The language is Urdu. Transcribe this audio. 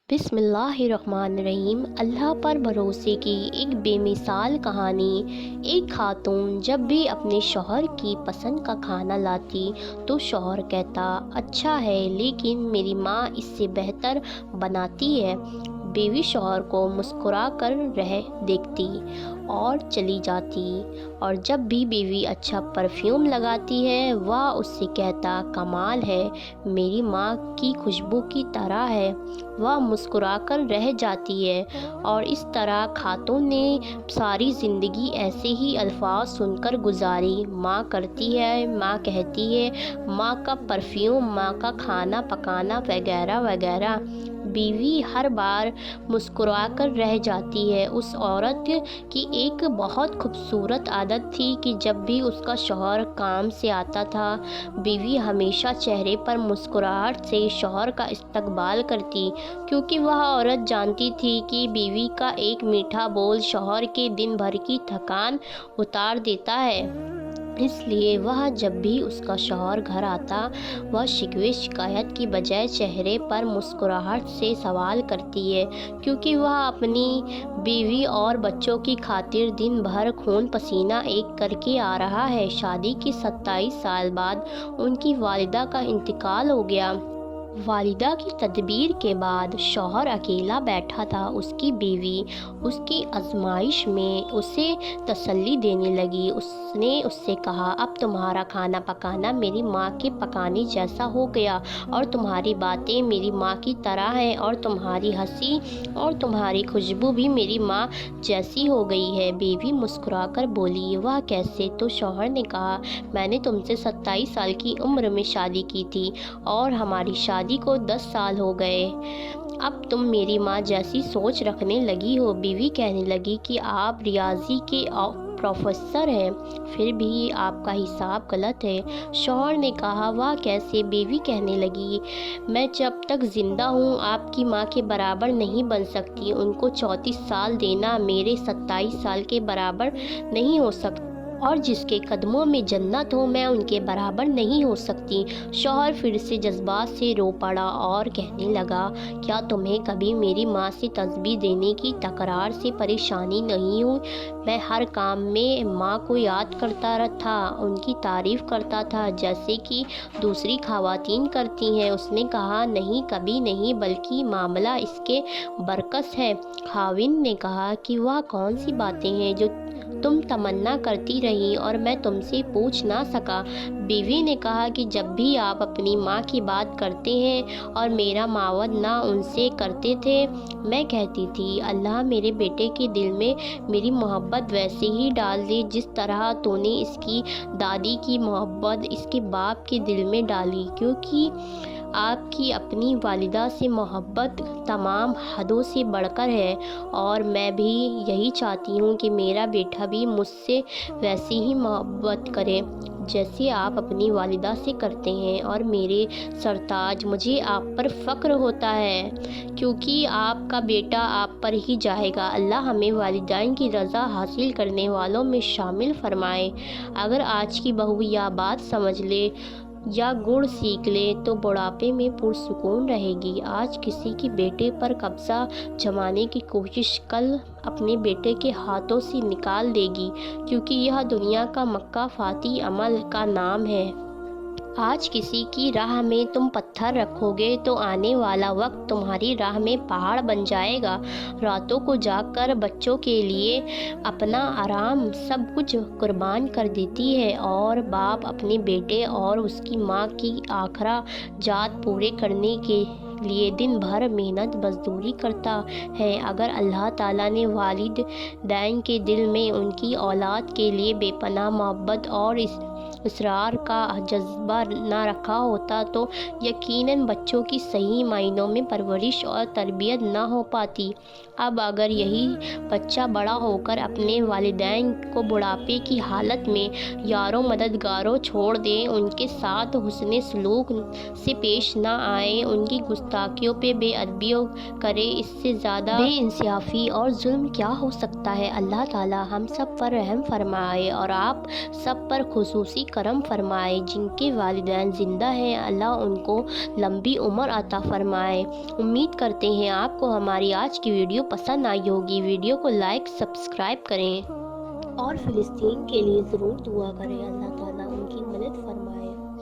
بسم اللہ الرحمن الرحیم۔ اللہ پر بھروسے کی ایک بے مثال کہانی۔ ایک خاتون جب بھی اپنے شوہر کی پسند کا کھانا لاتی تو شوہر کہتا اچھا ہے لیکن میری ماں اس سے بہتر بناتی ہے۔ بیوی شوہر کو مسکرا کر رہ دیکھتی اور چلی جاتی، اور جب بھی بیوی اچھا پرفیوم لگاتی ہے وہ اس سے کہتا کمال ہے، میری ماں کی خوشبو کی طرح ہے۔ وہ مسکرا کر رہ جاتی ہے، اور اس طرح خاتون نے ساری زندگی ایسے ہی الفاظ سن کر گزاری۔ ماں کرتی ہے، ماں کہتی ہے، ماں کا پرفیوم، ماں کا کھانا پکانا وغیرہ وغیرہ۔ بیوی ہر بار مسکرا کر رہ جاتی ہے۔ اس عورت کی ایک بہت خوبصورت عادت تھی کہ جب بھی اس کا شوہر کام سے آتا تھا، بیوی ہمیشہ چہرے پر مسکراہٹ سے شوہر کا استقبال کرتی، کیونکہ وہ عورت جانتی تھی کہ بیوی کا ایک میٹھا بول شوہر کے دن بھر کی تھکان اتار دیتا ہے۔ اس لیے وہ جب بھی اس کا شوہر گھر آتا، وہ شکوے شکایت کی بجائے چہرے پر مسکراہٹ سے سوال کرتی ہے، کیونکہ وہ اپنی بیوی اور بچوں کی خاطر دن بھر خون پسینہ ایک کر کے آ رہا ہے۔ شادی کے 27 سال بعد ان کی والدہ کا انتقال ہو گیا۔ والدہ کی تدبیر کے بعد شوہر اکیلا بیٹھا تھا۔ اس کی بیوی اس کی آزمائش میں اسے تسلی دینے لگی۔ اس نے اس سے کہا اب تمہارا کھانا پکانا میری ماں کے پکانے جیسا ہو گیا، اور تمہاری باتیں میری ماں کی طرح ہیں، اور تمہاری ہنسی اور تمہاری خوشبو بھی میری ماں جیسی ہو گئی ہے۔ بیوی مسکرا کر بولی وہ کیسے؟ تو شوہر نے کہا میں نے تم سے 27 سال کی عمر میں شادی کی تھی، اور ہماری شادی کو 10 سال ہو گئے، اب تم میری ماں جیسی سوچ رکھنے لگی ہو۔ بیوی کہنے لگی کہ آپ ریاضی کے پروفیسر ہیں، پھر بھی آپ کا حساب غلط ہے۔ شوہر نے کہا وہ کیسے؟ بیوی کہنے لگی میں جب تک زندہ ہوں آپ کی ماں کے برابر نہیں بن سکتی، ان کو 34 سال دینا میرے 27 سال کے برابر نہیں ہو سکتا، اور جس کے قدموں میں جنت ہو میں ان کے برابر نہیں ہو سکتی۔ شوہر پھر سے جذبات سے رو پڑا اور کہنے لگا کیا تمہیں کبھی میری ماں سے تسبیح دینے کی تکرار سے پریشانی نہیں ہوئی؟ میں ہر کام میں ماں کو یاد کرتا تھا، ان کی تعریف کرتا تھا جیسے کہ دوسری خواتین کرتی ہیں۔ اس نے کہا نہیں، کبھی نہیں، بلکہ معاملہ اس کے برعکس ہے۔ خاوند نے کہا کہ وہ کون سی باتیں ہیں جو تم تمنا کرتی رہی اور میں تم سے پوچھ نہ سکا؟ بیوی نے کہا کہ جب بھی آپ اپنی ماں کی بات کرتے ہیں اور میرا معاوضہ ان سے کرتے تھے، میں کہتی تھی اللہ میرے بیٹے کے دل میں میری محبت ویسے ہی ڈال دے جس طرح تو نے اس کی دادی کی محبت اس کے باپ کے دل میں ڈالی، کیونکہ آپ کی اپنی والدہ سے محبت تمام حدوں سے بڑھ کر ہے، اور میں بھی یہی چاہتی ہوں کہ میرا بیٹا بھی مجھ سے ویسی ہی محبت کرے جیسے آپ اپنی والدہ سے کرتے ہیں۔ اور میرے سرتاج، مجھے آپ پر فخر ہوتا ہے کیونکہ آپ کا بیٹا آپ پر ہی جائے گا۔ اللہ ہمیں والدین کی رضا حاصل کرنے والوں میں شامل فرمائے۔ اگر آج کی بہو یہ بات سمجھ لے یا گڑ سیکھ لے تو بڑھاپے میں پرسکون رہے گی۔ آج کسی کے بیٹے پر قبضہ جمانے کی کوشش کل اپنے بیٹے کے ہاتھوں سے نکال دے گی، کیونکہ یہ دنیا کا مکہ فاتح عمل کا نام ہے۔ آج کسی کی راہ میں تم پتھر رکھو گے تو آنے والا وقت تمہاری راہ میں پہاڑ بن جائے گا۔ راتوں کو جاگ کر بچوں کے لیے اپنا آرام سب کچھ قربان کر دیتی ہے، اور باپ اپنے بیٹے اور اس کی ماں کی اخراجات پورے کرنے کے لیے دن بھر محنت مزدوری کرتا ہے۔ اگر اللہ تعالیٰ نے والدین کے دل میں ان کی اولاد کے لیے بے پناہ محبت اور اصرار کا جذبہ نہ رکھا ہوتا تو یقیناً بچوں کی صحیح معنوں میں پرورش اور تربیت نہ ہو پاتی۔ اب اگر یہی بچہ بڑا ہو کر اپنے والدین کو بڑھاپے کی حالت میں یاروں مددگاروں چھوڑ دے، ان کے ساتھ حسن سلوک سے پیش نہ آئے، ان کی گستاخیوں پہ بے ادبی کرے، اس سے زیادہ بے انصافی اور ظلم کیا ہو سکتا ہے؟ اللہ تعالیٰ ہم سب پر رحم فرمائے اور آپ سب پر خصوصی کرم فرمائے۔ جن کے والدین زندہ ہیں اللہ ان کو لمبی عمر عطا فرمائے۔ امید کرتے ہیں آپ کو ہماری آج کی ویڈیو پسند آئی ہوگی۔ ویڈیو کو لائک سبسکرائب کریں اور فلسطین کے لیے ضرور دعا کریں، اللہ تعالیٰ ان کی مدد فرمائے۔